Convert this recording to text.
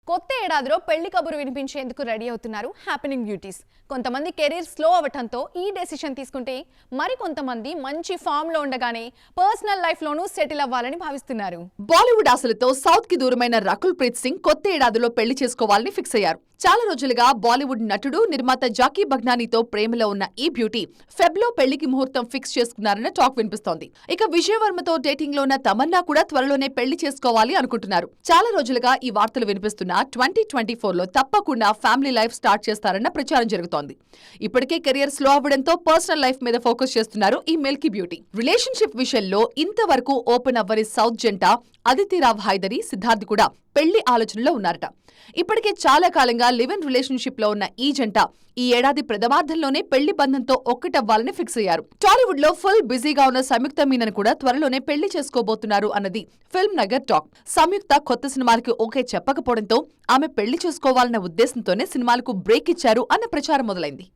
కొత్త ఏడాదిలో పెళ్లి కబురు వినిపించేందుకు రెడీ అవుతున్నారు హ్యాపెనింగ్ బ్యూటీస్. కొంతమంది కెరీర్ స్లో అవటంతో ఈ డెసిషన్ తీసుకుంటే మరి కొంతమంది మంచి ఫామ్ లో ఉండగానే పర్సనల్ లైఫ్ లోనూ సెటిల్ అవ్వాలని భావిస్తున్నారు. బాలీవుడ్ ఆశలతో సౌత్ కి దూరమైన రకుల్ ప్రీత్ సింగ్ కొత్త ఏడాదిలో పెళ్లి చేసుకోవాలని ఫిక్స్ అయ్యారు. చాలా రోజులుగా బాలీవుడ్ నటుడు నిర్మాత జాకీ బగ్నానీతో ప్రేమలో ఉన్న ఈ బ్యూటీ ఫెబ్లో పెళ్లికి ముహూర్తం ఫిక్స్ చేసుకున్నారన్న టాక్ వినిపిస్తోంది. ఇక విజయ్ వర్మతో డేటింగ్ లో ఉన్న తమన్నా కూడా త్వరలోనే పెళ్లి చేసుకోవాలి అనుకుంటున్నారు. చాలా రోజులుగా ఈ వార్తలు వినిపిస్తున్న 2024లో తప్పకుండా ఫ్యామిలీ లైఫ్ స్టార్ట్ చేస్తారన్న ప్రచారం జరుగుతోంది. ఇప్పటికే కెరియర్ స్లో అవ్వడంతో పర్సనల్ లైఫ్ మీద ఫోకస్ చేస్తున్నారు ఈ మిల్కీ బ్యూటీ. రిలేషన్షిప్ విషయంలో ఇంతవరకు ఓపెన్ అవ్వని సౌత్ జంట అదితి రావ్ హైదరి, సిద్ధార్థ్ కూడా పెళ్లి ఆలోచనలో ఉన్నారట. ఇప్పటికే చాలా కాలంగా లివ్ ఇన్ రిలేషన్షిప్ లో ఉన్న ఈ జంట ఈ ఏడాది ప్రథమార్థంలోనే పెళ్లి బంధంతో ఒక్కటవ్వాలని ఫిక్స్ అయ్యారు. టాలీవుడ్ లో ఫుల్ బిజీగా ఉన్న సంయుక్త మీనన్ కూడా త్వరలోనే పెళ్లి చేసుకోబోతున్నారు అన్నది ఫిల్మ్ నగర్ టాక్. సంయుక్త కొత్త సినిమాలకి ఓకే చెప్పకపోవడంతో ఆమె పెళ్లి చేసుకోవాలన్న ఉద్దేశంతోనే సినిమాలకు బ్రేక్ ఇచ్చారు అన్న ప్రచారం మొదలైంది.